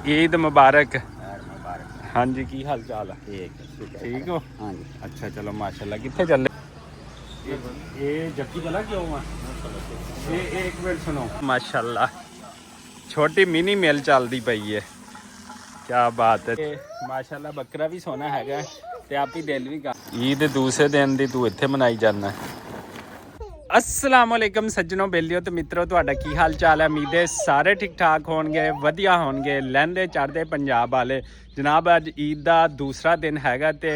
ईद मुबारक। मुबारक। हाँ जी, की हाल चाल है? ठीक हो? हाँ जी। अच्छा चलो माशाल्लाह। कितने चले? ये जबकि चला क्यों हुआ? ये एक मिनट सुनो। माशाल्लाह छोटी मिनी मिल चलती पई है। क्या बात है। माशाल्लाह बकरा भी सोना हैगा ते आप ही दिल भी कर। ईद दूसरे दिन दी तू इत्थे मनाई जाना। अस्सलाम वालेकुम सज्जनों, बेलियो तो मित्रों, तुहाडा की हाल चाल है? उम्मीद है सारे ठीक ठाक होणगे, वधिया होणगे। लहंदे चढ़दे पंजाब वाले जनाब, अज ईद का दूसरा दिन हैगा ते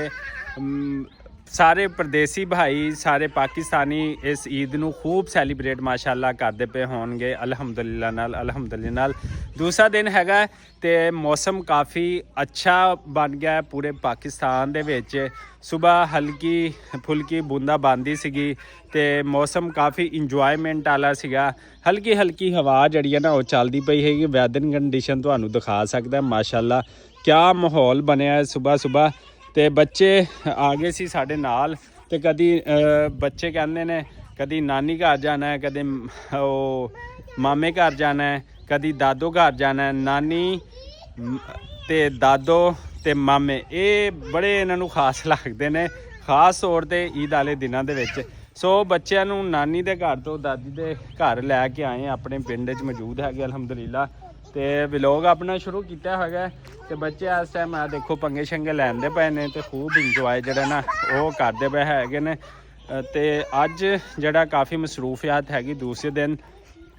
सारे परदेसी भाई, सारे पाकिस्तानी इस ईद नूं खूब सैलीब्रेट माशाअल्लाह करते पे होणगे। अल्हम्दुलिल्लाह नाल दूसरा दिन हैगा ते मौसम काफ़ी अच्छा बन गया पूरे पाकिस्तान दे विच। सुबह हल्की फुल्की बूंदाबांदी सीगी ते मौसम काफ़ी इंजॉयमेंट वाला सीगा। हल्की हल्की हवा जड़ी है ना वो चलती पई हैगी। वैदर कंडीशन तुहानूं दिखा सकदा माशाअल्लाह क्या माहौल बनया है सुबह सुबह। ते बच्चे आ गए सी साडे नाल ते कदी बच्चे कहंदे ने कदी नानी घर जाना है, कदी मामे घर जाना है, कदी दादो घर जाना है। नानी ते दादो ते मामे ये बड़े इन्हों खास लगते हैं, खास तौर पर ईद वाले दिनों के विच। सो बच्चों नूं नानी दे घर तो दादी दे घर लैके आए अपने पिंड च मौजूद है अल्हम्दुलिल्लाह। तो व्लॉग अपना शुरू किया है तो बच्चे इस टाइम आ देखो पंगे शंगे लैंदे पे ने तो खूब इंजॉय जड़ा ना वो करते पे है ने। तो अज जड़ा काफ़ी मसरूफियात हैगी दूसरे दिन,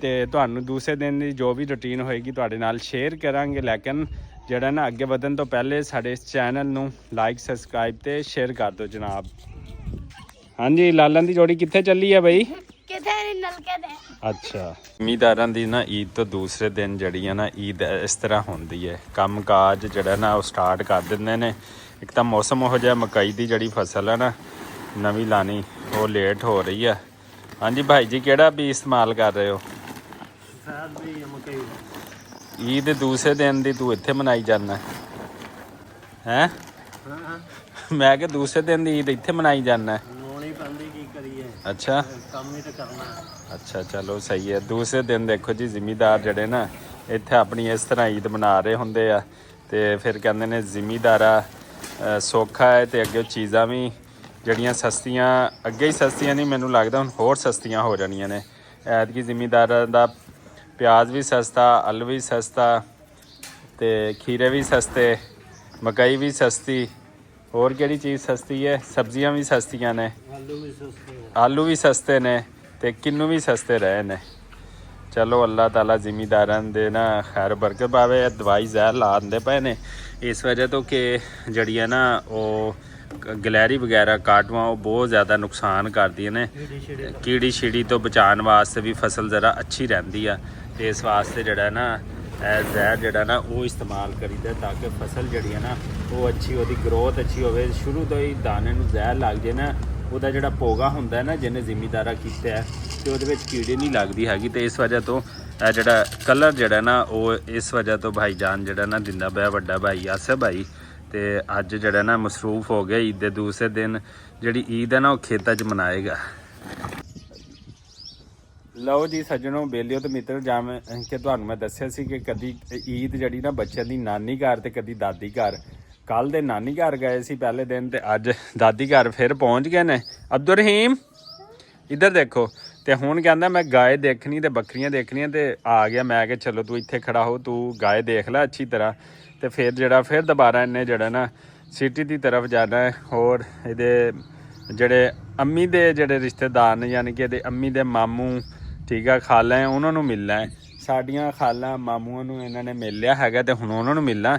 तो तुहानूं दूसरे दिन की जो भी रूटीन होएगी तुहाडे नाल शेयर करांगे। लेकिन जड़ा ना अगे वधन तो पहले साडे इस चैनल नूं लाइक सबसक्राइब तो शेयर कर दो जनाब। हाँ जी, लालन की जोड़ी कित्थे चली है बई? अच्छा, जमींदारां दी ना ईद तो दूसरे दिन जड़ी है ना ईद इस तरह होंदी है, काम काज जड़ा ना वो स्टार्ट कर दिंदे ने। एक तो मौसम हो जाए मकई की जड़ी फसल है ना नवी लानी वो लेट हो रही है। हाँ जी भाई जी, केड़ा भी इस्तेमाल कर रहे हो? ईद दूसरे दिन दी तू इत्थे मनाई जाना है? मैं कि दूसरे दिन दी ईद इत्थे मनाई जाना है? अच्छा अच्छा चलो सही है। दूसरे दिन देखो जी जिमीदार जड़े ना इत्थे अपनी इस तरह ईद मना रहे होंदे आ ते फिर कहंदे ने जिमीदारा सौखा है तो अगे चीज़ां भी जड़ियां सस्तियां अगे ही सस्तियां नहीं, मैनू लगदा हुण होर सस्तियां हो जानियां ने। ऐतकी जिमीदारां दा प्याज भी सस्ता, आलू भी सस्ता, ते खीरे भी सस्ते, मकई भी सस्ती, और केड़ी चीज़ सस्ती है? सब्जियां भी सस्तियां ने, आलू भी सस्ते ने, ते किन्नू भी सस्ते रहे ने। चलो अल्लाह ताला जिमीदारां दे ना खैर बरकत पावे। दवाई जहर ला दे पे ने इस वजह तो कि जड़ी है ना वो गलैरी वगैरह काटुआं वो बहुत ज़्यादा नुकसान करदी ने। कीड़ी शीड़ी तो बचाने वास्ते भी फसल ज़रा अच्छी रहिंदी आ, ते इस वास्ते जड़ा ना जहर जड़ा ना वो इस्तेमाल करीदा ताकि फसल जड़ी है ना वो अच्छी वो ग्रोथ अच्छी होवे। शुरू तो ही दाने नूं जहर लग जाए ना ਉਹਦਾ ਜਿਹੜਾ ਪੋਗਾ ਹੁੰਦਾ ਹੈ ਨਾ ਜਿਹਨੇ ਜ਼ਿਮੀਦਾਰਾ ਕੀਤਾ ਹੈ ਤੇ ਉਹਦੇ ਵਿੱਚ ਕੀੜੇ ਨਹੀਂ ਲੱਗਦੀ ਹੈਗੀ। ਤੇ ਇਸ ਵਜ੍ਹਾ ਤੋਂ ਇਹ ਜਿਹੜਾ ਕਲਰ ਜਿਹੜਾ ਨਾ ਉਹ ਇਸ ਵਜ੍ਹਾ ਤੋਂ ਭਾਈਜਾਨ ਜਿਹੜਾ ਨਾ ਦਿੰਦਾ ਪਿਆ ਵੱਡਾ ਭਾਈ ਆਸਿਫ ਭਾਈ। ਤੇ ਅੱਜ ਜਿਹੜਾ ਨਾ ਮਸਰੂਫ ਹੋ ਗਿਆ ਈਦ ਦੇ ਦੂਸਰੇ ਦਿਨ ਜਿਹੜੀ ਈਦ ਹੈ ਨਾ ਉਹ ਖੇਤਾਂ 'ਚ ਮਨਾਏਗਾ। ਲਓ ਜੀ ਸੱਜਣੋ ਬੇਲਿਓ ਤੇ ਮਿੱਤਰ, ਜਿਵੇਂ ਕਿ ਤੁਹਾਨੂੰ ਮੈਂ ਦੱਸਿਆ ਸੀ ਕਿ ਕਦੀ ਈਦ ਜਿਹੜੀ ਨਾ ਬੱਚਿਆਂ ਦੀ ਨਾਨੀ ਘਰ ਤੇ ਕਦੀ ਦਾਦੀ ਘਰ। कल दे नानी घर गए सी पहले दिन ते अज दादी घर फिर पहुँच गए ने। अब्दुल रहीम इधर देखो। तो हुण कहंदा मैं गाय देखनी ते बकरियां देखनियां ते आ गया। मैं कि चलो तू इत्थे खड़ा हो, तू गाय देख लै अच्छी तरह। तो फिर दोबारा इन्हें जड़ा ना सिटी की तरफ जाना है। और ये जड़े अम्मी दे जड़े रिश्तेदार ने यानी कि अम्मी दे मामू ठीक है खाला है उन्होंने मिलना है। साड़ियाँ खाला मामूआं नूं इन्हां ने मिल लिया हैगा ते हुण उन्हां नूं मिलना।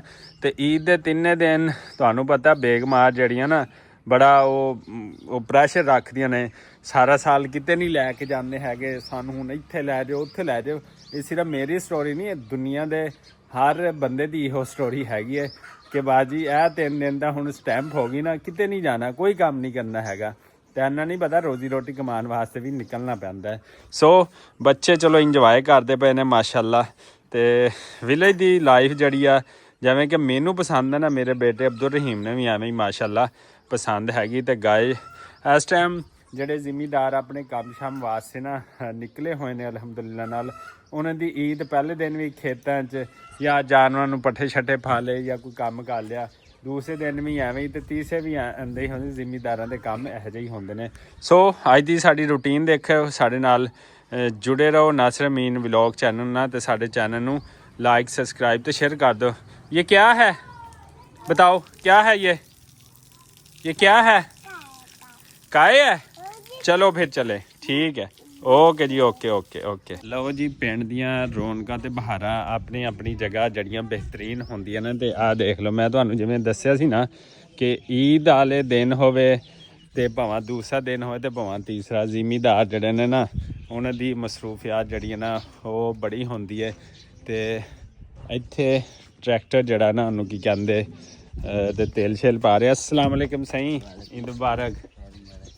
ते ईद दे तिन्ने दिन तुहानूं पता बेगमां जड़ियां ना बड़ा वो प्रैशर रखदियां ने। सारा साल किते नहीं लैके जांदे हैगे, सानूं हुण इत्थे लै जाओ उत्थे लै जाओ। ये सिर्फ मेरी स्टोरी नहीं है, दुनिया दे हर बंदे दी इहो स्टोरी हैगी है कि बाजी ए 3 दिन दा हुण स्टैंप हो गई ना, किते नहीं जाना, कोई काम नहीं करना हैगा। तो इन्ना नहीं पता रोजी रोटी कमाने वास्ते भी निकलना पैंदा है। सो बच्चे चलो इंजॉय करते पे ने माशाअल्लाह। तो विलेज की लाइफ जड़ी आ जिवें कि मैनू पसंद है ना, मेरे बेटे अब्दुल रहीम ने भी एवें ही माशाअल्लाह पसंद हैगी। तो गाय इस टाइम ਜਿਹੜੇ ਜ਼ਿਮੀਦਾਰ ਆਪਣੇ ਕੰਮ ਸ਼ਾਮ ਵਾਸਤੇ ਨਾ ਨਿਕਲੇ ਹੋਏ ਨੇ ਅਲਹਮਦੁਲਿਲਾ ਨਾਲ, ਉਹਨਾਂ ਦੀ ਈਦ ਪਹਿਲੇ ਦਿਨ ਵੀ ਖੇਤਾਂ 'ਚ ਜਾਂ ਜਾਨਵਰਾਂ ਨੂੰ ਪੱਠੇ ਛੱਟੇ ਪਾ ਲਏ ਜਾਂ ਕੋਈ ਕੰਮ ਕਰ ਲਿਆ, ਦੂਸਰੇ ਦਿਨ ਵੀ ਐਵੇਂ ਹੀ, ਤੇ ਤੀਸਰੇ ਵੀ ਆਉਂਦੇ ਹੀ ਹੁੰਦੇ। ਜ਼ਿਮੀਦਾਰਾਂ ਦੇ ਕੰਮ ਇਹੋ ਜਿਹੇ ਹੀ ਹੁੰਦੇ ਨੇ। ਸੋ ਅੱਜ ਦੀ ਸਾਡੀ ਰੂਟੀਨ ਦੇਖਿਓ, ਸਾਡੇ ਨਾਲ ਜੁੜੇ ਰਹੋ ਨਾਸਿਰ ਅਮੀਨ ਵਲੌਗ ਚੈਨਲ ਨਾਲ, ਤੇ ਸਾਡੇ ਚੈਨਲ ਨੂੰ लाइक सब्सक्राइब तो शेयर कर दो। ये क्या है बताओ, क्या है ये क्या है? काए है? चलो फिर चले, ठीक है, ओके जी, ओके ओके ओके। लो जी, पिंड दियां रौनकां ते बहारां अपनी अपनी जगह जड़ियां बेहतरीन होंदियां ने। ते आ देख लो, मैं तुहानूं जिवें दस्सिया सी ना कि ईद वाले दिन होवे ते भावां दूसरा दिन होवे ते भावां तीसरा, ਜ਼ਿਮੀਦਾਰ ਜਿਹੜੇ ਨੇ ਨਾ ਉਹਨਾਂ ਦੀ ਮਸਰੂਫੀਅਤ ਜਿਹੜੀਆਂ ਨਾ ਉਹ ਬੜੀ ਹੁੰਦੀ ਹੈ। ਤੇ ਇੱਥੇ ਟਰੈਕਟਰ ਜਿਹੜਾ ਨਾ ਉਹਨੂੰ ਕੀ ਕਹਿੰਦੇ ਤੇ ਤੇਲ ਸ਼ੇਲ ਪਾ ਰਿਹਾ। अस्सलाम वालेकुम सही, ईद मुबारक,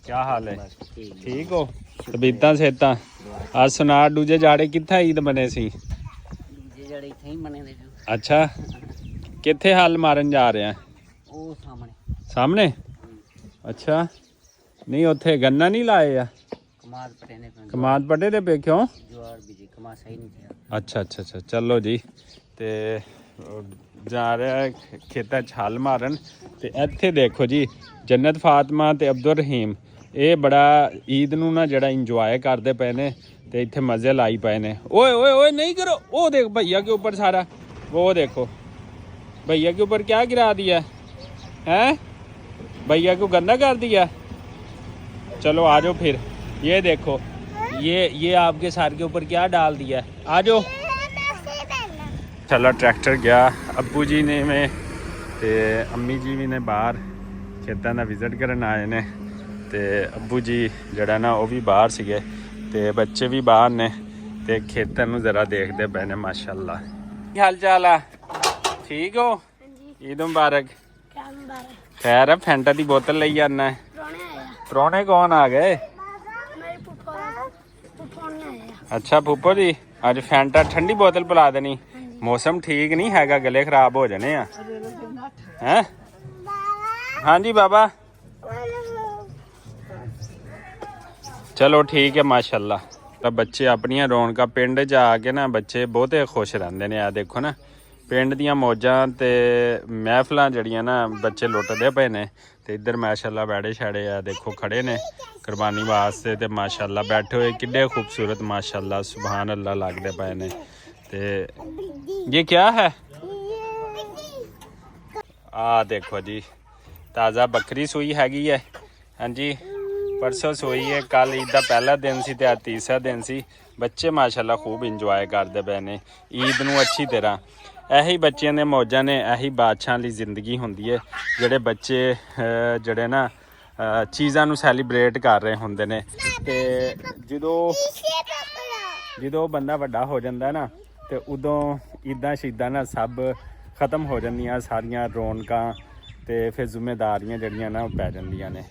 क्या हाल है? ठीक हो? तबीयतां सेहतां? आज सुना दूजे जाड़े कित्थे ईद बने सी? अच्छा, कित्थे हल मारन जा रहे हैं? सामने? अच्छा, नहीं उत्थे गन्ना नहीं लाए आ? कमाद पटे दे पे क्यों? अच्छा अच्छा अच्छा, चलो जी। ਤੇ ਜਾ ਰਿਹਾ ਖੇਤਾਂ 'ਚ ਹਲ ਮਾਰਨ। ਤੇ ਇੱਥੇ ਦੇਖੋ ਜੀ, ਜੰਨਤ ਫਾਤਮਾ ਤੇ ਅਬਦੁਲ ਰਹੀਮ ਇਹ ਬੜਾ ਈਦ ਨੂੰ ਨਾ ਜਿਹੜਾ ਇੰਜੋਏ ਕਰਦੇ ਪਏ ਨੇ ਤੇ ਇੱਥੇ ਮਜ਼ੇ ਲਾਈ ਪਏ ਨੇ। ਓਏ ਓਏ ਓਏ नहीं करो, वो देख भैया के ऊपर सारा, वो देखो भैया के ऊपर क्या गिरा दिया है, भैया को गंदा कर दिया। चलो आ जाओ फिर, ये देखो ये आपके सर के ऊपर क्या डाल दिया, आ जाओ। चलो ट्रैक्टर गया, अब्बू जी ने में ते अम्मी जी भी ने बाहर खेतों का विजिट करन आए ने। ते अब्बू जी जड़ा ना वो भी बाहर सीगे ते बच्चे भी बाहर ने ते खेतों नूं जरा देखते पे ने। माशाअल्लाह, की हाल चाल है? ठीक हो? ईद मुबारक। खैर है, फैंटा की बोतल ले आना है। प्राहुणे कौन आ गए? अच्छा, फूफो जी, अज फैंटा ठंडी बोतल पिला देनी। मौसम ठीक नहीं हैगा, गले खराब हो जाने हैं। हाँ जी बाबा, चलो ठीक है माशाल्लाह। तो बच्चे अपनियां रौनकां पिंड च आके ना बच्चे बहुते खुश रहंदे ने। आ देखो ना, पिंड दियां मौजां ते महफिलां जड़ियां ना बच्चे लुटदे पे ने। ते इधर माशाल्लाह बैड़े शैड़े आ देखो खड़े ने कुर्बानी वास्ते। ते माशाल्लाह बैठे हुए किड्डे खूबसूरत माशाल्लाह सुभान अल्लाह लगदे पे ने। ते ये क्या है? आ देखो जी, ताज़ा बकरी सूई हैगी है। हाँ जी, परसों सूई है, कल ईद का पहला दिन सी ते तीसरा दिन सी। बच्चे माशाल्लाह खूब इंजॉय करते पे ने ईद नूं अच्छी तरह। यही बच्चों ने मौजा ने, यही बादशाह ली जिंदगी होंदी है जेडे बच्चे जड़े ना चीज़ां नूं सैलीब्रेट कर रहे होंदे ने। ते जो बंदा वड्डा हो जाता ना तो उदों ईदां शीदां ना सब खत्म हो जांदियां सारियां रौनकां, ते फिर जिम्मेदारियां जड़ियां ना पै जांदियां ने।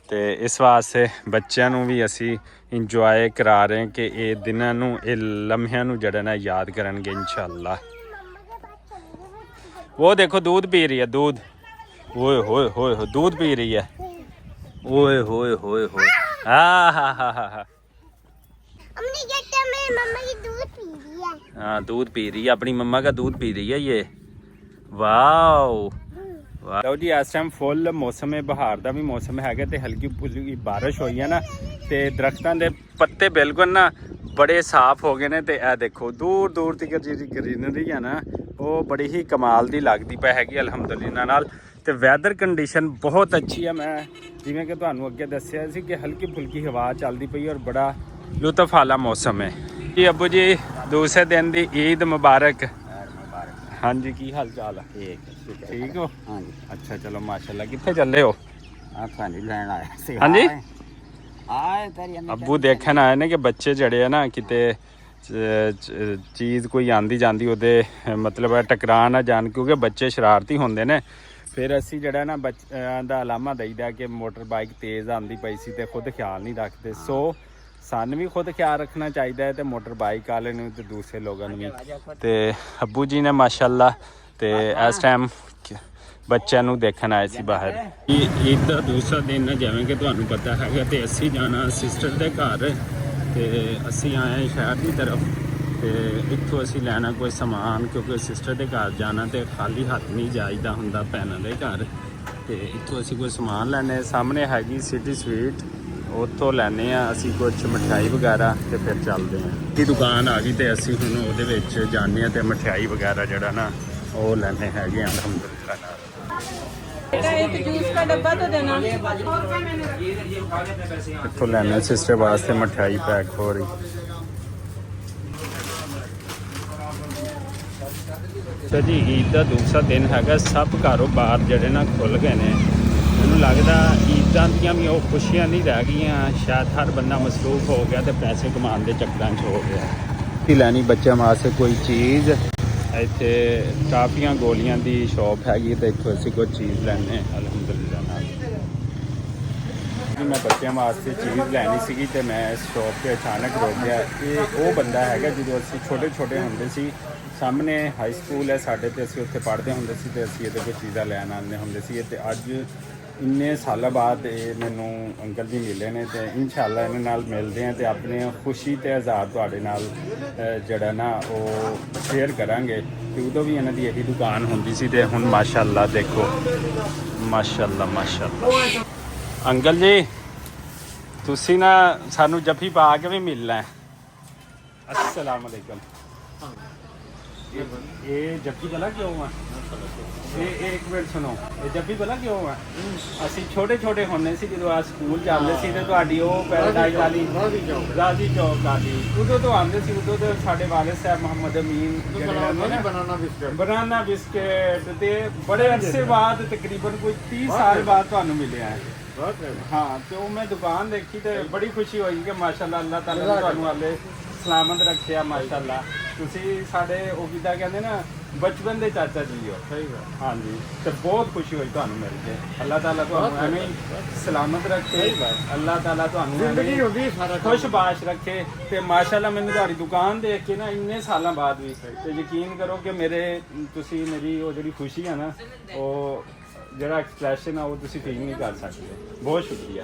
ते इस वास्ते बच्चों नूं भी असी इंजॉय करा रहे हैं कि ये दिनां नूं ये लम्हिਆਂ नूं जड़ा ना याद करनगे इंशाअल्लाह। वो देखो दूध पी रही है, दूध, ओए होए होए दूध पी रही है, ओए होए होए होए, हाँ हाँ हाँ हाँ हाँ, हाँ दूध पी रही है, अपनी मम्मा का दूध पी रही है ये। वाओ वाह। लो जी, इस टाइम फुल मौसम बहार का भी मौसम है ते हल्की फुल्की बारिश हुई है ना, ते दरख्तां दे पत्ते बिल्कुल ना बड़े साफ हो गए ने। ते ए देखो दूर दूर तक जी ग्रीनरी है ना वो बड़ी ही कमाल दी लगती पई हैगी अलहमदुलिल्लाह नाल। ते वैदर कंडीशन बहुत अच्छी है। मैं जिवें कि तुहानूं अगे दस्सिया सी कि हल्की फुल्की हवा चलती पई और बड़ा लुत्फ आला मौसम है जी। अब्बू जी, दूसरे दिन दी ईद मुबारक। हाँ जी, की हाल चाल है? ठीक हो? हाँ जी। अच्छा चलो माशाल्लाह। कित्थे चले हो? हाँ जी, अब्बू देखन आए ने कि बच्चे जड़े है ना किते चीज़ कोई आंदी जांदी ओदे मतलब टकरा ना जान, क्योंकि बच्चे शरारती होंदे ने। फिर असी जड़ा ना बच्चों का अलामा दईदा कि मोटर बाइक तेज़ आंदी पई सी ते खुद ख्याल नहीं रखते। सो सानू भी खुद ख्याल रखना चाहिए है, तो मोटर बाइक वाले ने तो दूसरे लोगों भी। तो अब्बू जी ने माशाल्लाह ते इस टाइम ਬੱਚਿਆਂ ਨੂੰ ਦੇਖਣ ਆਏ ਸੀ ਬਾਹਰ। ਈਦ ਦਾ ਦੂਸਰਾ ਦਿਨ ਹੈ, ਜਿਵੇਂ ਕਿ ਤੁਹਾਨੂੰ ਪਤਾ ਹੈਗਾ, ਤੇ ਅਸੀਂ ਜਾਣਾ ਸਿਸਟਰ ਦੇ ਘਰ, ਤੇ ਅਸੀਂ ਆਏ ਸ਼ਹਿਰ ਦੀ ਤਰਫ, ਤੇ ਇੱਥੋਂ ਅਸੀਂ ਲੈਣਾ ਕੋਈ ਸਮਾਨ, ਕਿਉਂਕਿ ਸਿਸਟਰ ਦੇ ਘਰ ਜਾਣਾ ਤੇ ਖਾਲੀ ਹੱਥ ਨਹੀਂ ਜਾਈਦਾ ਹੁੰਦਾ ਭੈਣਾਂ ਦੇ ਘਰ। ਤੇ ਇੱਥੋਂ ਅਸੀਂ ਕੋਈ ਸਮਾਨ ਲੈਣੇ, ਸਾਹਮਣੇ ਹੈਗੀ ਸਿਟੀ ਸਵੀਟ, ਉੱਥੋਂ ਲੈਣੇ ਆ ਅਸੀਂ ਕੁਝ ਮਠਿਆਈ ਵਗੈਰਾ, ਤੇ ਫਿਰ ਚੱਲਦੇ ਹਾਂ। ਇਹ ਦੁਕਾਨ ਆ ਗਈ ਤੇ ਅਸੀਂ ਹੁਣ ਉਹਦੇ ਵਿੱਚ ਜਾਂਦੇ ਹਾਂ ਤੇ ਮਠਿਆਈ ਵਗੈਰਾ ਜਿਹੜਾ ਨਾ ਉਹ ਲੈਣੇ ਹੈਗੇ ਅਲਹਮਦੁਲਿਲਾ ਨਾਲ। एक जूस का डब्बा तो देना। ਇੱਥੋਂ ਲੈਣੇ ਸਿਸਟਰ ਵਾਸਤੇ ਮਠਿਆਈ ਪੈਕ ਹੋ ਰਹੀ। ਤੇ ਜੀ ਈਦ ਦਾ ਦੂਸਰਾ ਦਿਨ ਹੈਗਾ, ਸਭ ਕਾਰੋਬਾਰ ਜਿਹੜੇ ਨਾ ਖੁੱਲ ਗਏ ਨੇ। ਮੈਨੂੰ ਲੱਗਦਾ ਈਦਾਂ ਦੀਆਂ ਵੀ ਉਹ ਖੁਸ਼ੀਆਂ ਨਹੀਂ ਰਹਿ ਗਈਆਂ, ਸ਼ਾਇਦ ਹਰ ਬੰਦਾ ਮਸਰੂਫ ਹੋ ਗਿਆ ਤੇ ਪੈਸੇ ਕਮਾਉਣ ਦੇ ਚੱਕਰਾਂ 'ਚ ਹੋ ਗਿਆ। ਕੀ ਲੈਣੀ ਬੱਚਿਆਂ ਵਾਸਤੇ ਕੋਈ ਚੀਜ਼, ਇੱਥੇ ਟਾਫੀਆਂ ਗੋਲੀਆਂ ਦੀ ਸ਼ਾਪ ਹੈਗੀ, ਤੇ ਇੱਥੋਂ ਅਸੀਂ ਕੋਈ ਚੀਜ਼ ਲੈਣੇ ਅਲਹਮਦੁਲਿਲਾ ਨਾਲ। ਮੈਂ ਬੱਚਿਆਂ ਵਾਸਤੇ ਚੀਜ਼ ਲੈਣੀ ਸੀਗੀ ਤੇ ਮੈਂ ਇਸ ਸ਼ਾਪ 'ਤੇ ਅਚਾਨਕ ਰੁਕ ਗਿਆ। ਇਹ ਉਹ ਬੰਦਾ ਹੈਗਾ ਜਦੋਂ ਅਸੀਂ ਛੋਟੇ ਹੁੰਦੇ ਸੀ, ਸਾਹਮਣੇ ਹਾਈ ਸਕੂਲ ਹੈ ਸਾਡੇ, ਤੇ ਅਸੀਂ ਉੱਥੇ ਪੜ੍ਹਦੇ ਹੁੰਦੇ ਸੀ ਤੇ ਅਸੀਂ ਇਹਦੇ ਕੋਲ ਚੀਜ਼ਾਂ ਲੈਣ ਆਉਂਦੇ ਹੁੰਦੇ ਸੀ। ਤੇ ਅੱਜ ਇੰਨੇ ਸਾਲਾਂ ਬਾਅਦ ਇਹ ਮੈਨੂੰ ਅੰਕਲ ਜੀ ਮਿਲੇ ਨੇ, ਤੇ ਇਨਸ਼ਾਅੱਲਾ ਇਹਨਾਂ ਨਾਲ ਮਿਲਦੇ ਹਾਂ ਤੇ ਆਪਣੀ ਖੁਸ਼ੀ ਤੇ ਆਜ਼ਾਦ ਤੁਹਾਡੇ ਨਾਲ ਜਿਹੜਾ ਨਾ ਉਹ ਸ਼ੇਅਰ ਕਰਾਂਗੇ। ਤੇ ਉਦੋਂ ਵੀ ਇਹਨਾਂ ਦੀ ਇਹੀ ਦੁਕਾਨ ਹੁੰਦੀ ਸੀ, ਤੇ ਹੁਣ ਮਾਸ਼ਾਅੱਲਾ ਦੇਖੋ, ਮਾਸ਼ਾਅੱਲਾ। ਅੰਕਲ ਜੀ ਤੁਸੀਂ ਨਾ ਸਾਨੂੰ ਜੱਫੀ ਪਾ ਕੇ ਵੀ ਮਿਲਣਾ। अस्सलाम वालेकुम। ये जप्पी भला क्यों हुआ? ये एक मिनट सुनो, ये जप्पी भला क्यों हुआ? ਅਸੀਂ ਛੋਟੇ ਹੁੰਦੇ ਸੀ ਜਦੋਂ ਆ ਸਕੂਲ ਜਾਂਦੇ ਸੀ ਤੇ ਤੁਹਾਡੀ ਉਹ ਪੈਰਾਡਾਈਜ਼ ਵਾਲੀ ਰਾਜ਼ੀ ਚੌਕ ਵਾਲੀ, ਉਦੋਂ ਤੋਂ ਆਉਂਦੇ ਸੀ। ਉਦੋਂ ਤੋਂ ਸਾਡੇ ਵਾਲਿਦ ਸਾਹਿਬ ਮੁਹੰਮਦ ਅਮੀਨ ਬਨਾਨਾ ਬਿਸਕਿਟ ਤੇ ਬੜੇ ਅਰਸੇ ਬਾਅਦ, ਤਕਰੀਬਨ ਕੋਈ 30 ਸਾਲ ਬਾਅਦ ਤੁਹਾਨੂੰ ਮਿਲਿਆ ਹੈ। ਹਾਂ, ਤੇ ਉਹ ਮੈਂ ਦੁਕਾਨ ਦੇਖੀ ਤੇ ਬੜੀ ਖੁਸ਼ੀ ਹੋਈ ਕਿ ਮਾਸ਼ਾਅੱਲਾ ਅੱਲਾਹ ਤਾਲਾ ਨੇ ਤੁਹਾਨੂੰ ਹਾਲੇ ਸਲਾਮਤ ਰੱਖਿਆ। ਮਾਸ਼ਾਅੱਲਾ ਤੁਸੀਂ ਸਾਡੇ ਉਹ ਕਿੱਦਾਂ ਕਹਿੰਦੇ ਨਾ ਬਚਪਨ ਦੇ ਚਾਚਾ ਜੀ ਹੋ। ਸਹੀ ਗੱਲ। ਹਾਂਜੀ, ਤੇ ਬਹੁਤ ਖੁਸ਼ੀ ਹੋਈ ਤੁਹਾਨੂੰ ਮਿਲ ਕੇ। ਅੱਲਾਹ ਤਾਲਾ ਤੁਹਾਨੂੰ ਐਵੇਂ ਸਲਾਮਤ ਰੱਖੇ, ਅੱਲਾਹ ਤਾਲਾ ਤੁਹਾਨੂੰ ਐਵੇਂ ਖੁਸ਼ਬਾਸ਼ ਰੱਖੇ। ਤੇ ਮਾਸ਼ਾਅੱਲਾ ਮੈਨੂੰ ਤੁਹਾਡੀ ਦੁਕਾਨ ਦੇਖ ਕੇ ਨਾ ਇੰਨੇ ਸਾਲਾਂ ਬਾਅਦ ਵੀ, ਤੇ ਯਕੀਨ ਕਰੋ ਕਿ ਤੁਸੀਂ ਮੇਰੀ ਉਹ ਜਿਹੜੀ ਖੁਸ਼ੀ ਆ ਨਾ, ਉਹ ਜਿਹੜਾ ਐਕਸਪ੍ਰੈਸ਼ਨ ਆ ਉਹ ਤੁਸੀਂ ਫੀਲ ਨਹੀਂ ਕਰ ਸਕਦੇ। ਬਹੁਤ ਸ਼ੁਕਰੀਆ।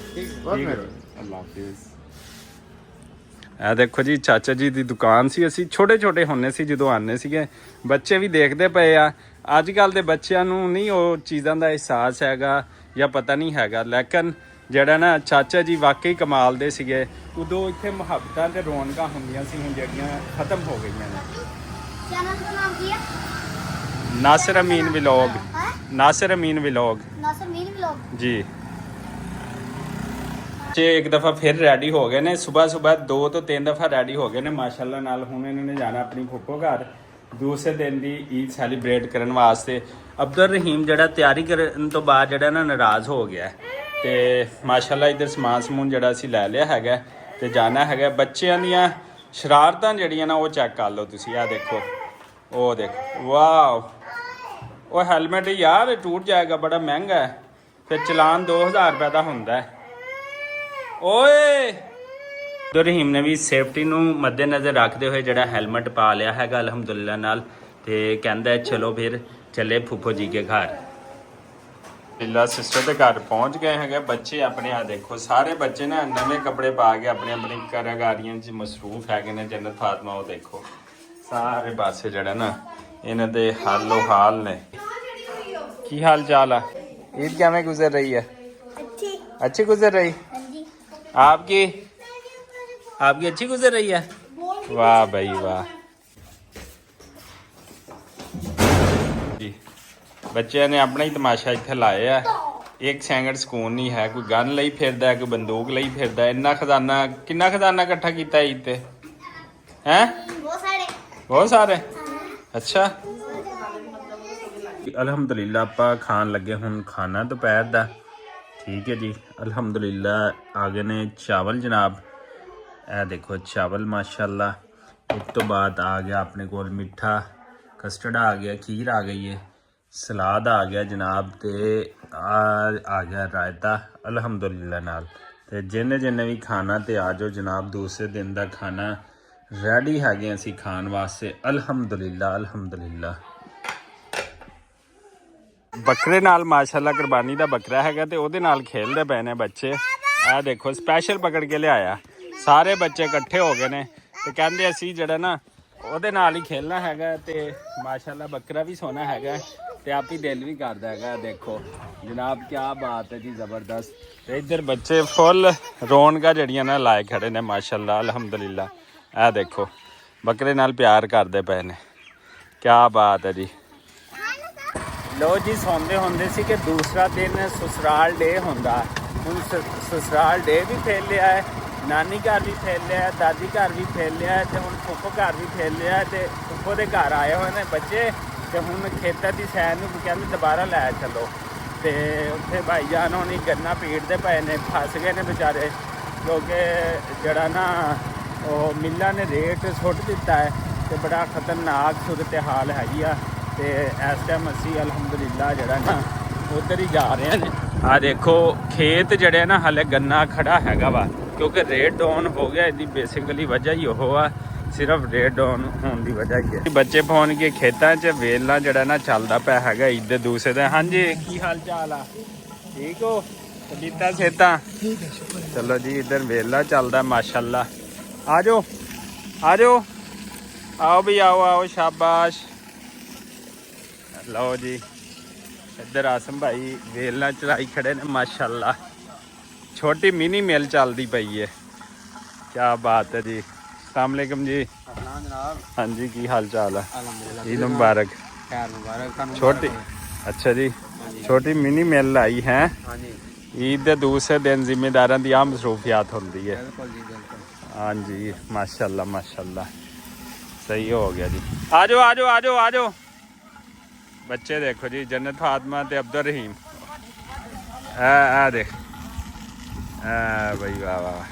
ਅੱਲਾਹ ਹਾਫਿਜ਼। ਇਹ ਦੇਖੋ ਜੀ ਚਾਚਾ ਜੀ ਦੀ ਦੁਕਾਨ ਸੀ। ਅਸੀਂ ਛੋਟੇ ਹੁੰਦੇ ਸੀ ਜਦੋਂ ਆਉਂਦੇ ਸੀਗੇ, ਬੱਚੇ ਵੀ ਦੇਖਦੇ ਪਏ ਆ। ਅੱਜ ਕੱਲ੍ਹ ਦੇ ਬੱਚਿਆਂ ਨੂੰ ਨਹੀਂ ਉਹ ਚੀਜ਼ਾਂ ਦਾ ਅਹਿਸਾਸ ਹੈਗਾ ਜਾਂ ਪਤਾ ਨਹੀਂ ਹੈਗਾ, ਲੇਕਿਨ ਜਿਹੜਾ ਨਾ ਚਾਚਾ ਜੀ ਵਾਕਈ ਕਮਾਲ ਦੇ ਸੀਗੇ। ਉਦੋਂ ਇੱਥੇ ਮੁਹੱਬਤਾਂ ਤੇ ਰੌਣਕਾਂ ਹੁੰਦੀਆਂ ਸੀ, ਹੁਣ ਜਿਹੜੀਆਂ ਖਤਮ ਹੋ ਗਈਆਂ ਨੇ। ਨਾਸਿਰ ਅਮੀਨ ਵਲੌਗ, ਨਾਸਿਰ ਅਮੀਨ ਵਲੌਗ ਜੀ। ਇੱਕ ਦਫਾ ਫਿਰ ਰੈਡੀ ਹੋ ਗਏ ਨੇ, ਸਵੇਰ 2 ਤੋਂ 3 ਦਫਾ ਰੈਡੀ ਹੋ ਗਏ ਨੇ ਮਾਸ਼ਾਅੱਲਾ ਨਾਲ। ਹੁਣ ਇਹਨਾਂ ਨੇ ਜਾਣਾ ਆਪਣੀ ਫੁੱਫੋ ਘਰ ਦੂਸਰੇ ਦਿਨ ਦੀ ਈਦ ਸੈਲੀਬ੍ਰੇਟ ਕਰਨ ਵਾਸਤੇ। ਅਬਦੁਲ ਰਹੀਮ ਜਿਹੜਾ ਤਿਆਰੀ ਕਰਨ ਤੋਂ ਬਾਅਦ ਜਿਹੜਾ ਨਾ ਨਾਰਾਜ਼ ਹੋ ਗਿਆ, ਤੇ ਮਾਸ਼ਾਅੱਲਾ ਇੱਧਰ ਸਮਾਨ ਜਿਹੜਾ ਅਸੀਂ ਲੈ ਲਿਆ ਹੈਗਾ ਤੇ ਜਾਣਾ ਹੈਗਾ। ਬੱਚਿਆਂ ਦੀਆਂ ਸ਼ਰਾਰਤਾਂ ਜਿਹੜੀਆਂ ਨਾ ਉਹ ਚੈੱਕ ਕਰ ਲਓ ਤੁਸੀਂ। ਆਹ ਦੇਖੋ, ਉਹ ਦੇਖੋ, ਵਾਓ। ਉਹ ਹੈਲਮਟ ਯਾਰ ਟੁੱਟ ਜਾਏਗਾ, ਬੜਾ ਮਹਿੰਗਾ ਹੈ, ਫਿਰ ਚਲਾਨ 2000 ਰੁਪਏ ਦਾ ਹੁੰਦਾ ਹੈ। ਓਏ ਰਹੀਮ ਨੇ ਵੀ ਸੇਫਟੀ ਨੂੰ ਮੱਦੇਨਜ਼ਰ ਰੱਖਦੇ ਹੋਏ ਜਿਹੜਾ ਹੈਲਮਟ ਪਾ ਲਿਆ ਹੈਗਾ ਅਲਹਮਦੁਲਿਲਾ ਨਾਲ, ਤੇ ਕਹਿੰਦਾ ਚਲੋ ਫਿਰ ਚੱਲੇ ਫੁੱਫੋ ਜੀ ਕੇ ਘਰ। ਇੱਲਾ ਸਿਸਟਰ ਦੇ ਘਰ ਪਹੁੰਚ ਗਏ ਹੈਗੇ। ਬੱਚੇ ਆਪਣੇ ਆ ਦੇਖੋ, ਸਾਰੇ ਬੱਚੇ ਨਾ ਨਵੇਂ ਕੱਪੜੇ ਪਾ ਕੇ ਆਪਣੀ ਆਪਣੀ ਕਾਰੋਬਾਰੀਆਂ 'ਚ ਮਸਰੂਫ ਹੈਗੇ ਨੇ। ਜੰਨਤ ਫਾਤਮਾ ਉਹ ਦੇਖੋ, ਸਾਰੇ ਪਾਸੇ ਜਿਹੜਾ ਨਾ ਇਹਨਾਂ ਦੇ ਹਾਲੋ ਹਾਲ ਨੇ। ਕੀ ਹਾਲ ਚਾਲ ਆ? ईद क्या में गुजर रही है? अच्छी गुजर रही? आपकी अच्छी गुजर रही है? वाह भाई वाह जी। ਬੱਚਿਆਂ ਨੇ ਆਪਣਾ ਹੀ ਤਮਾਸ਼ਾ ਇੱਥੇ ਲਾਇਆ। ਇੱਕ ਸੈਕਿੰਡ ਸਕੂਨ ਨਹੀਂ ਹੈ। ਕੋਈ ਗਨ ਲਈ ਫਿਰਦਾ, ਕੋਈ ਬੰਦੂਕ ਲਈ ਫਿਰਦਾ। ਇੰਨਾ ਖਜ਼ਾਨਾ, ਕਿੰਨਾ ਖਜ਼ਾਨਾ ਇਕੱਠਾ ਕੀਤਾ ਈਦ ਤੇ? ਹੈ ਬਹੁਤ ਸਾਰੇ। ਅੱਛਾ, ਅਲਹਮਦੁਲਿਲਾ ਆਪਾਂ ਖਾਣ ਲੱਗੇ ਹੁਣ ਖਾਣਾ ਦੁਪਹਿਰ ਦਾ। ਠੀਕ ਹੈ ਜੀ, ਅਲਹਮਦੁਲਿਲਾ ਆ ਗਏ ਨੇ ਚਾਵਲ ਜਨਾਬ। ਇਹ ਦੇਖੋ ਚਾਵਲ ਮਾਸ਼ਾਅੱਲਾ। ਉਸ ਤੋਂ ਬਾਅਦ ਆ ਗਿਆ ਆਪਣੇ ਕੋਲ ਮਿੱਠਾ ਕਸਟਰਡ ਆ ਗਿਆ, ਖੀਰ ਆ ਗਈ ਹੈ, ਸਲਾਦ ਆ ਗਿਆ ਜਨਾਬ, ਤੇ ਆ ਗਿਆ ਰਾਇਤਾ ਅਲਹਮਦੁਲਿਲਾ ਨਾਲ। ਤੇ ਜਿਹਨੇ ਵੀ ਖਾਣਾ ਤੇ ਆ ਜਾਓ ਜਨਾਬ। ਦੂਸਰੇ ਦਿਨ ਦਾ ਖਾਣਾ ਰੈਡੀ ਹੈਗੇ ਅਸੀਂ ਖਾਣ ਵਾਸਤੇ ਅਲਹਮਦੁਲਿਲਾ। ਅਲਹਮਦੁਲਿਲਾ ਬੱਕਰੇ ਨਾਲ ਮਾਸ਼ਾਅੱਲਾ ਕੁਰਬਾਨੀ ਦਾ ਬੱਕਰਾ ਹੈਗਾ ਤੇ ਉਹਦੇ ਨਾਲ ਖੇਲਦੇ ਪਏ ਨੇ ਬੱਚੇ। ਇਹ ਦੇਖੋ ਸਪੈਸ਼ਲ ਪਕੜ ਕੇ ਲਿਆਇਆ, ਸਾਰੇ ਬੱਚੇ ਇਕੱਠੇ ਹੋ ਗਏ ਨੇ ਤੇ ਕਹਿੰਦੇ ਅਸੀਂ ਜਿਹੜਾ ਨਾ ਉਹਦੇ ਨਾਲ ਹੀ ਖੇਲਣਾ ਹੈਗਾ। ਤੇ ਮਾਸ਼ਾਅੱਲਾ ਬੱਕਰਾ ਵੀ ਸੋਹਣਾ ਹੈਗਾ ਤੇ ਆਪ ਹੀ ਦਿਲ ਵੀ ਕਰਦਾ ਹੈਗਾ। ਦੇਖੋ ਜਨਾਬ ਕਿਆ ਬਾਤ ਹੈ ਜੀ, ਜ਼ਬਰਦਸਤ। ਤੇ ਇੱਧਰ ਬੱਚੇ ਫੁੱਲ ਰੌਣਕਾਂ ਜਿਹੜੀਆਂ ਨਾ ਲਾਏ ਖੜੇ ਨੇ ਮਾਸ਼ਾਅੱਲਾ ਅਲਹਮਦੁਲਿਲਾ। ਇਹ ਦੇਖੋ ਬੱਕਰੇ ਨਾਲ ਪਿਆਰ ਕਰਦੇ ਪਏ ਨੇ, ਕਿਆ ਬਾਤ ਹੈ ਜੀ। ਲੋ ਜੀ ਸੌਂਦੇ ਹੁੰਦੇ ਸੀ ਕਿ ਦੂਸਰਾ ਦਿਨ ਸਸੁਰਾਲ ਡੇ ਹੁੰਦਾ। ਹੁਣ ਸਸੁਰਾਲ ਡੇ ਵੀ ਫੇਰ ਲਿਆ ਹੈ, ਨਾਨੀ ਘਰ ਵੀ ਫੇਰ ਲਿਆ ਹੈ, ਦਾਦੀ ਘਰ ਵੀ ਫੇਰ ਲਿਆ ਹੈ ਤੇ ਹੁਣ ਫੁੱਫੋ ਘਰ ਵੀ ਫੇਰ ਲਿਆ ਹੈ। ਤੇ ਫੁੱਫੋ ਦੇ ਘਰ ਆਏ ਹੋਏ ਨੇ ਬੱਚੇ ਤੇ ਹੁਣ ਖੇਤਾਂ ਦੀ ਸੈਰ ਨੂੰ ਕਹਿੰਦੇ ਦੁਬਾਰਾ ਲੈ ਚੱਲੋ। ਤੇ ਉੱਥੇ ਭਾਈ ਜਾਨ ਹੋਣੀ ਗੰਨਾ ਪੀੜਦੇ ਪਏ ਨੇ, ਫਸ ਗਏ ਨੇ ਵਿਚਾਰੇ, ਕਿਉਂਕਿ ਜਿਹੜਾ ਨਾ ਉਹ ਮਿੱਲਾਂ ਨੇ ਰੇਟ ਸੁੱਟ ਦਿੱਤਾ ਹੈ ਤੇ ਬੜਾ ਖਤਰਨਾਕ ਸੂਰਤ ਹਾਲ ਹੈਗੀ ਆ। ਤੇ ਇਸ ਟਾਈਮ ਅਸੀਂ ਅਲਹਮਦੁਲਿਲਾ ਜਿਹੜਾ ਨਾ ਉੱਧਰ ਹੀ ਜਾ ਰਹੇ ਨੇ। ਆ ਦੇਖੋ ਖੇਤ ਜਿਹੜੇ ਨਾ ਹਾਲੇ ਗੰਨਾ ਖੜਾ ਹੈਗਾ ਵਾ, ਕਿਉਂਕਿ ਰੇਟ ਡਾਊਨ ਹੋ ਗਿਆ। ਇਹਦੀ ਬੇਸਿਕਲੀ ਵਜ੍ਹਾ ਹੀ ਉਹ ਆ, ਸਿਰਫ ਰੇਟ ਡਾਊਨ ਹੋਣ ਦੀ ਵਜ੍ਹਾ ਹੀ ਹੈ। ਬੱਚੇ ਪਹੁੰਚ ਗਏ ਖੇਤਾਂ 'ਚ, ਵੇਲਾ ਜਿਹੜਾ ਨਾ ਚੱਲਦਾ ਪਿਆ ਹੈਗਾ ਇੱਧਰ ਦੂਸਰੇ ਦਾ। ਹਾਂਜੀ ਕੀ ਹਾਲ ਚਾਲ ਆ, ਠੀਕ ਹੋ? ਤਬੀਅਤਾਂ ਸਿਹਤਾਂ ਠੀਕ ਹੈ, ਸ਼ੁਕਰ। ਚਲੋ ਜੀ ਇੱਧਰ ਵੇਲਾ ਚੱਲਦਾ ਮਾਸ਼ਾਅੱਲਾ। ਆ ਜਾਓ ਆ ਜਾਓ, ਆਓ ਵੀ ਆਓ ਆਓ, ਸ਼ਾਬਾਸ਼। ਲਓ ਜੀ ਇੱਧਰ ਆਸਮ ਭਾਈ ਵੇਲਾਂ ਚਲਾਈ ਖੜੇ ਨੇ ਮਾਸ਼ਾਅੱਲਾ। ਛੋਟੀ ਮਿਨੀ ਮਿਲ ਚੱਲਦੀ ਪਈ ਹੈ, ਕਿਆ ਬਾਤ ਹੈ ਜੀ। अस्सलाम वालेकुम जी। हाँ जी की हाल चाल है? ईद मुबारक। छोटी अच्छा जी, छोटी मिनी मिल आई है। ईद के दूसरे दिन जिम्मेदारों की आम मसरूफियात होती है। हाँ जी माशाल्लाह माशाल्लाह, सही हो गया जी। आ जाओ आ जाओ आ जाओ आ जाओ। बच्चे देखो जी, जन्नत फातिमा ते अब्दुल रहीम। देख भाई वाह वाह,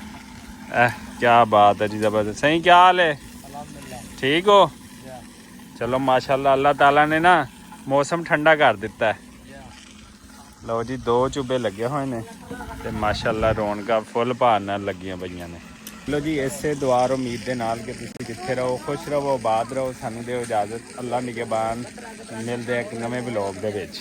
क्या बात है जी, ज़बरदस्त। सही क्या हाल है, ठीक हो? चलो माशाल्लाह, अल्लाह ताला ने ना मौसम ठंडा कर दिता है। लो जी दो चुबे लगे हुए ने ते माशाल्लाह रौनकां फुल भार नाल लगियां पईयां ने। लो जी इसे दुआ और उम्मीद के नाल कि तुसीं जिथे रहो खुश रहो आबाद रहो। सानू दिओ इजाजत, अल्लाह निगहबान। मिलदे एक नवें ब्लॉग दे विच।